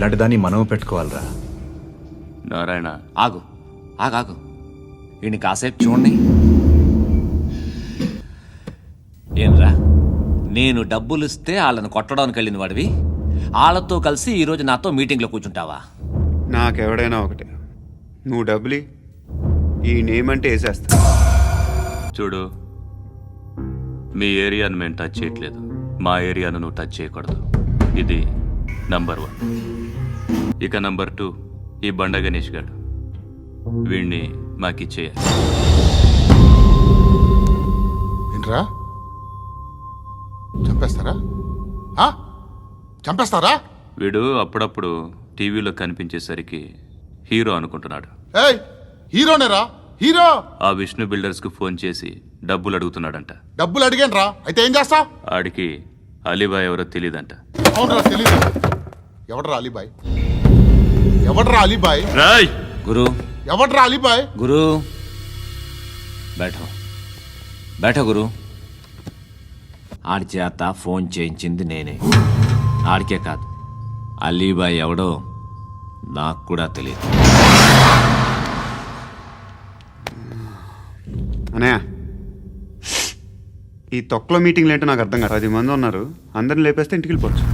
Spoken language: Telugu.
ఇలాంటి దాన్ని మనం పెట్టుకోవాలిరా. నారాయణ, ఆగు ఆగాగు, వీడిని కాసేపు చూడండి. ఏంరా, నేను డబ్బులు ఇస్తే వాళ్ళని కొట్టడానికి వెళ్ళిన వాడివి, వాళ్ళతో కలిసి ఈరోజు నాతో మీటింగ్లో కూర్చుంటావా? నాకెవడైనా ఒకటే, నువ్వు డబ్బులి, ఈ నేమ్ అంటే వేసేస్తా. చూడు, మీ ఏరియాను మేము టచ్ చేయట్లేదు, మా ఏరియాను నువ్వు టచ్ చేయకూడదు. ఇది నంబర్ 1. ఇక నంబర్ 2, ఈ బండ గణేష్ గారు, వీణ్ణి మాకిచ్చేయాలి. ఏంట్రా, చంపేస్తారా? చంపేస్తారా? వీడు అప్పుడప్పుడు టీవీలో కనిపించేసరికి హీరో అనుకుంటున్నాడు. ఏయ్, హీరోనేరా, హీరో. ఆ విష్ణు బిల్డర్స్కు ఫోన్ చేసి డబ్బులు అడుగుతున్నాడంట. డబ్బులు అడిగాను, అయితే ఏం చేస్తా? ఆడికి అలీబాయ్ ఎవరో తెలీదంట. అవునరా, తెలీదు. ఎవడరా అలీబాయ్? ఎవడరా అలీబాయ్? రాయ్ గురు, ఎవడరా అలీబాయ్? గురు బైఠో బైఠో గురు. ఆడి చేత ఫోన్ చేయించింది నేనే. ఆడికే కాదు, అలీబాయ్ ఎవడో నాకు కూడా తెలియదు. అనయ్య, ఈ తొక్కలో మీటింగ్లు ఏంటో నాకు అర్థం కాదు. 10 మంది ఉన్నారు, అందరిని లేపేస్తే ఇంటికి వెళ్ళిపోవచ్చు.